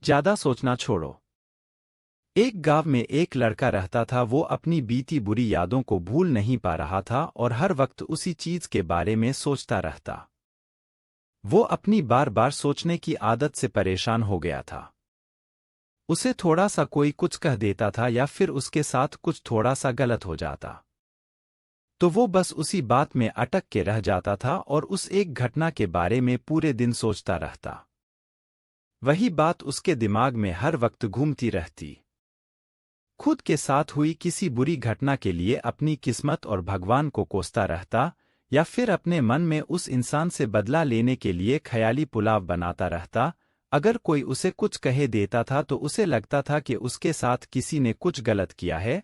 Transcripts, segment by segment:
ज्यादा सोचना छोड़ो। एक गांव में एक लड़का रहता था। वो अपनी बीती बुरी यादों को भूल नहीं पा रहा था और हर वक्त उसी चीज के बारे में सोचता रहता। वो अपनी बार बार सोचने की आदत से परेशान हो गया था। उसे थोड़ा सा कोई कुछ कह देता था या फिर उसके साथ कुछ थोड़ा सा गलत हो जाता तो वो बस उसी बात में अटक के रह जाता था और उस एक घटना के बारे में पूरे दिन सोचता रहता। वही बात उसके दिमाग में हर वक्त घूमती रहती। खुद के साथ हुई किसी बुरी घटना के लिए अपनी किस्मत और भगवान को कोसता रहता या फिर अपने मन में उस इंसान से बदला लेने के लिए ख्याली पुलाव बनाता रहता। अगर कोई उसे कुछ कहे देता था तो उसे लगता था कि उसके साथ किसी ने कुछ गलत किया है।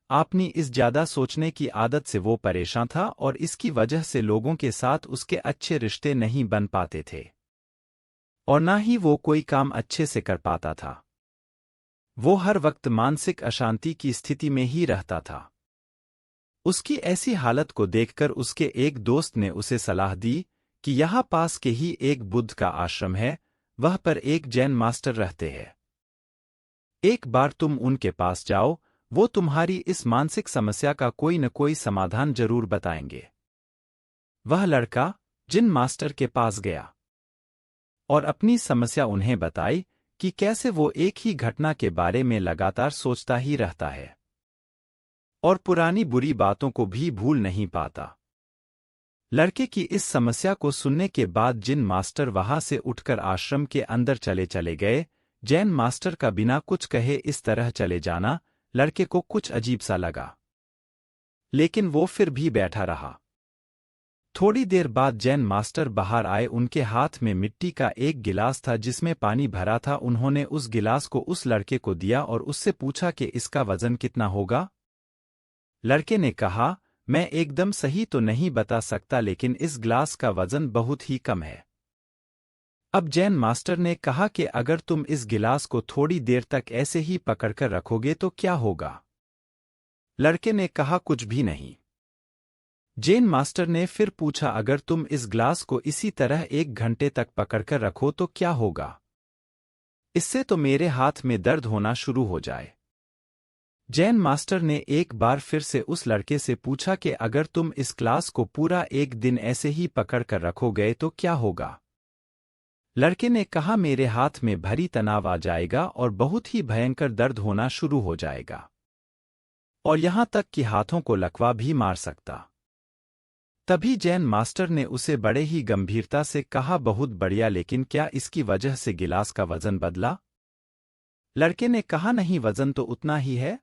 अपनी इस ज्यादा सोचने की आदत से वो परेशान था और इसकी वजह से लोगों के साथ उसके अच्छे रिश्ते नहीं बन पाते थे और ना ही वो कोई काम अच्छे से कर पाता था। वो हर वक्त मानसिक अशांति की स्थिति में ही रहता था। उसकी ऐसी हालत को देखकर उसके एक दोस्त ने उसे सलाह दी कि यहाँ पास के ही एक बुद्ध का आश्रम है, वह पर एक जैन मास्टर रहते हैं। एक बार तुम उनके पास जाओ, वो तुम्हारी इस मानसिक समस्या का कोई न कोई समाधान जरूर बताएंगे। वह लड़का जिन मास्टर के पास गया और अपनी समस्या उन्हें बताई कि कैसे वो एक ही घटना के बारे में लगातार सोचता ही रहता है और पुरानी बुरी बातों को भी भूल नहीं पाता। लड़के की इस समस्या को सुनने के बाद जिन मास्टर वहां से उठकर आश्रम के अंदर चले गए। जैन मास्टर का बिना कुछ कहे इस तरह चले जाना लड़के को कुछ अजीब सा लगा, लेकिन वो फिर भी बैठा रहा। थोड़ी देर बाद जैन मास्टर बाहर आए। उनके हाथ में मिट्टी का एक गिलास था जिसमें पानी भरा था। उन्होंने उस गिलास को उस लड़के को दिया और उससे पूछा कि इसका वजन कितना होगा। लड़के ने कहा, मैं एकदम सही तो नहीं बता सकता, लेकिन इस गिलास का वजन बहुत ही कम है। अब जैन मास्टर ने कहा कि अगर तुम इस गिलास को थोड़ी देर तक ऐसे ही पकड़कर रखोगे तो क्या होगा। लड़के ने कहा, कुछ भी नहीं। जैन मास्टर ने फिर पूछा, अगर तुम इस ग्लास को इसी तरह 1 घंटे तक पकड़कर रखो तो क्या होगा। इससे तो मेरे हाथ में दर्द होना शुरू हो जाए। जैन मास्टर ने एक बार फिर से उस लड़के से पूछा कि अगर तुम इस ग्लास को पूरा 1 दिन ऐसे ही पकड़कर रखोगे तो क्या होगा। लड़के ने कहा, मेरे हाथ में भारी तनाव आ जाएगा और बहुत ही भयंकर दर्द होना शुरू हो जाएगा और यहां तक कि हाथों को लकवा भी मार सकता। तभी जैन मास्टर ने उसे बड़े ही गंभीरता से कहा, बहुत बढ़िया, लेकिन क्या इसकी वजह से गिलास का वजन बदला। लड़के ने कहा, नहीं, वजन तो उतना ही है।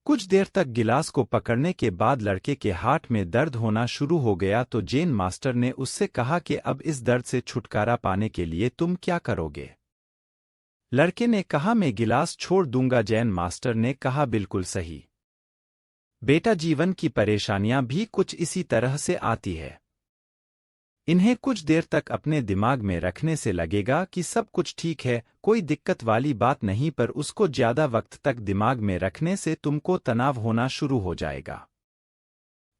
कुछ देर तक गिलास को पकड़ने के बाद लड़के के हाथ में दर्द होना शुरू हो गया तो जैन मास्टर ने उससे कहा कि अब इस दर्द से छुटकारा पाने के लिए तुम क्या करोगे। लड़के ने कहा, मैं गिलास छोड़ दूंगा। जैन मास्टर ने कहा, बिल्कुल सही बेटा, जीवन की परेशानियां भी कुछ इसी तरह से आती है। इन्हें कुछ देर तक अपने दिमाग में रखने से लगेगा कि सब कुछ ठीक है, कोई दिक्कत वाली बात नहीं, पर उसको ज्यादा वक्त तक दिमाग में रखने से तुमको तनाव होना शुरू हो जाएगा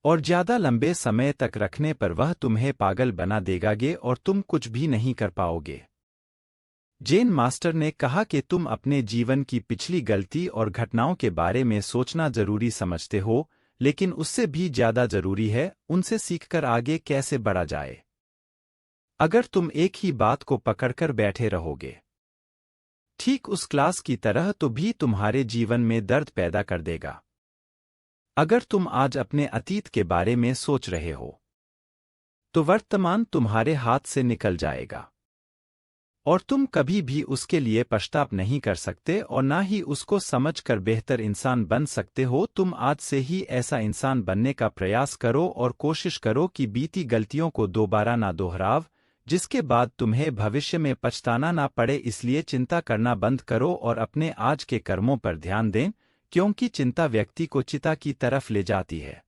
और ज्यादा लंबे समय तक रखने पर वह तुम्हें पागल बना देगागे और तुम कुछ भी नहीं कर पाओगे। जैन मास्टर ने कहा कि तुम अपने जीवन की पिछली गलती और घटनाओं के बारे में सोचना जरूरी समझते हो, लेकिन उससे भी ज्यादा जरूरी है उनसे सीखकर आगे कैसे बढ़ा जाए। अगर तुम एक ही बात को पकड़कर बैठे रहोगे, ठीक उस क्लास की तरह, तो भी तुम्हारे जीवन में दर्द पैदा कर देगा। अगर तुम आज अपने अतीत के बारे में सोच रहे हो, तो वर्तमान तुम्हारे हाथ से निकल जाएगा और तुम कभी भी उसके लिए पश्चाताप नहीं कर सकते और ना ही उसको समझकर बेहतर इंसान बन सकते हो। तुम आज से ही ऐसा इंसान बनने का प्रयास करो और कोशिश करो कि बीती गलतियों को दोबारा ना दोहराव, जिसके बाद तुम्हें भविष्य में पछताना ना पड़े। इसलिए चिंता करना बंद करो और अपने आज के कर्मों पर ध्यान दें, क्योंकि चिंता व्यक्ति को चिता की तरफ ले जाती है।